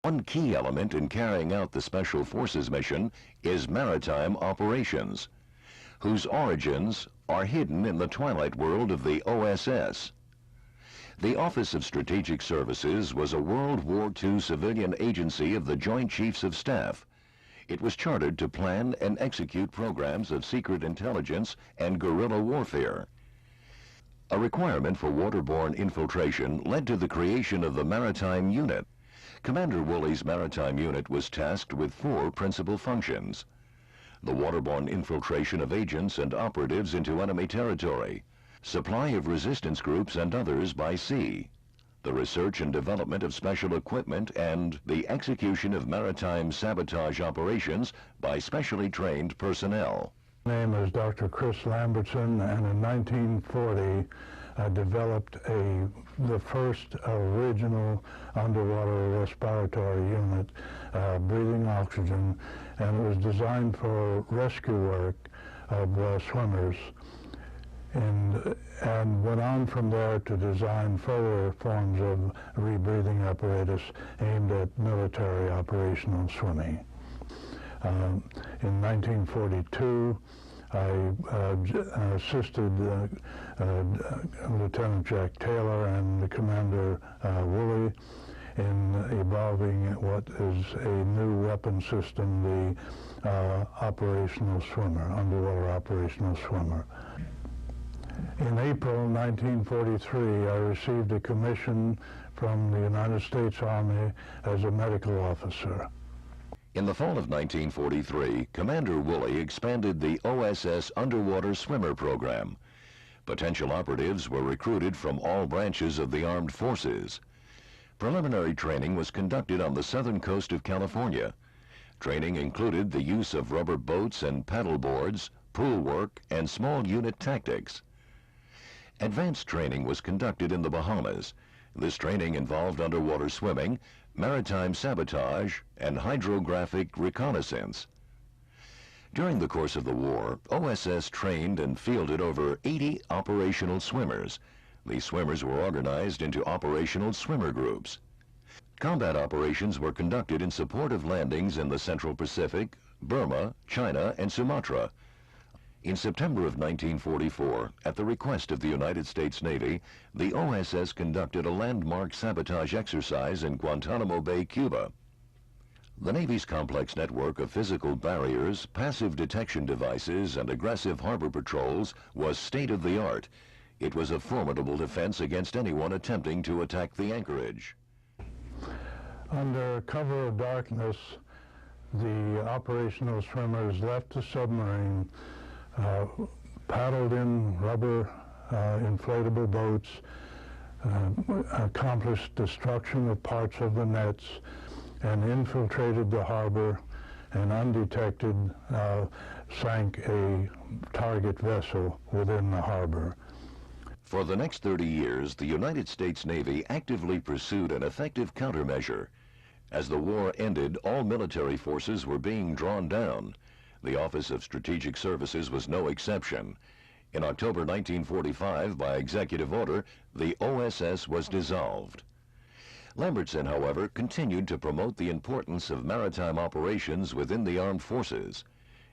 One key element in carrying out the Special Forces mission is maritime operations, whose origins are hidden in the twilight world of the OSS. The Office of Strategic Services was a World War II civilian agency of the Joint Chiefs of Staff. It was chartered to plan and execute programs of secret intelligence and guerrilla warfare. A requirement for waterborne infiltration led to the creation of the Maritime Unit. Commander Woolley's Maritime Unit was tasked with 4 principal functions: the waterborne infiltration of agents and operatives into enemy territory, supply of resistance groups and others by sea, the research and development of special equipment, and the execution of maritime sabotage operations by specially trained personnel. My name is Dr. Chris Lambertsen, and in 1940 I developed the first original underwater respiratory unit, breathing oxygen, and it was designed for rescue work of swimmers, and went on from there to design further forms of rebreathing apparatus aimed at military operational swimming. In 1942, I assisted Lieutenant Jack Taylor and Commander Woolley in evolving what is a new weapon system, the operational swimmer, underwater operational swimmer. In April 1943, I received a commission from the United States Army as a medical officer. In the fall of 1943, Commander Woolley expanded the OSS Underwater Swimmer Program. Potential operatives were recruited from all branches of the armed forces. Preliminary training was conducted on the southern coast of California. Training included the use of rubber boats and paddle boards, pool work, and small unit tactics. Advanced training was conducted in the Bahamas. This training involved underwater swimming, maritime sabotage, and hydrographic reconnaissance. During the course of the war, OSS trained and fielded over 80 operational swimmers. These swimmers were organized into operational swimmer groups. Combat operations were conducted in support of landings in the Central Pacific, Burma, China, and Sumatra. In September of 1944, at the request of the United States Navy, the OSS conducted a landmark sabotage exercise in Guantanamo Bay, Cuba. The Navy's complex network of physical barriers, passive detection devices, and aggressive harbor patrols was state-of-the-art. It was a formidable defense against anyone attempting to attack the anchorage. Under cover of darkness, the operational swimmers left the submarine, paddled in rubber inflatable boats, accomplished destruction of parts of the nets, and infiltrated the harbor, and undetected sank a target vessel within the harbor. For the next 30 years, the United States Navy actively pursued an effective countermeasure. As the war ended, all military forces were being drawn down. The Office of Strategic Services was no exception. In October 1945, by executive order, the OSS was dissolved. Lambertsen, however, continued to promote the importance of maritime operations within the armed forces.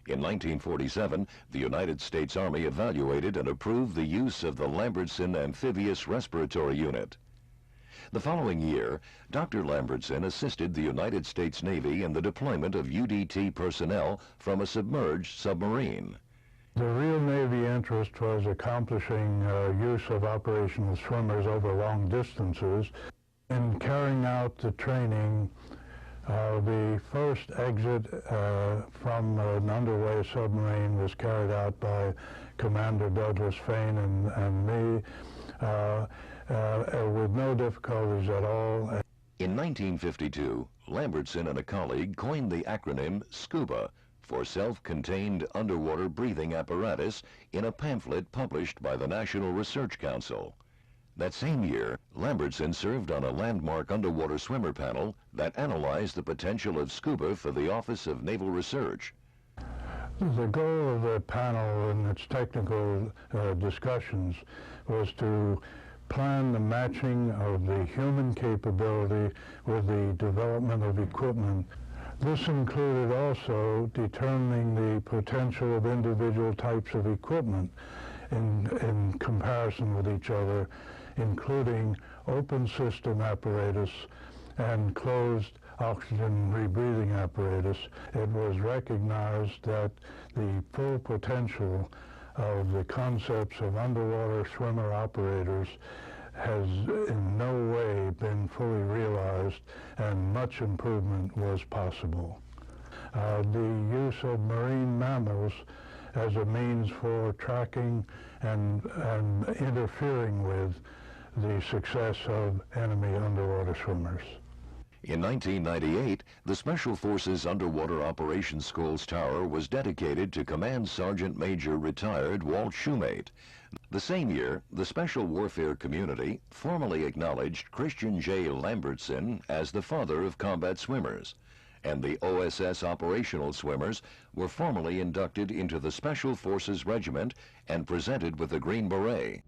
In 1947, the United States Army evaluated and approved the use of the Lambertsen Amphibious Respiratory Unit. The following year, Dr. Lambertsen assisted the United States Navy in the deployment of UDT personnel from a submerged submarine. The real Navy interest was accomplishing use of operational swimmers over long distances. In carrying out the training, the first exit from an underway submarine was carried out by Commander Douglas Fain and me with no difficulties at all. In 1952, Lambertsen and a colleague coined the acronym SCUBA for Self-Contained Underwater Breathing Apparatus in a pamphlet published by the National Research Council. That same year, Lambertsen served on a landmark underwater swimmer panel that analyzed the potential of scuba for the Office of Naval Research. The goal of the panel and its technical discussions was to plan the matching of the human capability with the development of equipment. This included also determining the potential of individual types of equipment in comparison with each other, including open system apparatus and closed oxygen rebreathing apparatus. It was recognized that the full potential of the concepts of underwater swimmer operators has in no way been fully realized, and much improvement was possible. The use of marine mammals as a means for tracking and interfering with the success of enemy underwater swimmers. In 1998, the Special Forces Underwater Operations School's tower was dedicated to Command Sergeant Major retired Walt Shoemate. The same year, the Special Warfare community formally acknowledged Christian J. Lambertsen as the father of combat swimmers, and the OSS operational swimmers were formally inducted into the Special Forces Regiment and presented with the Green Beret.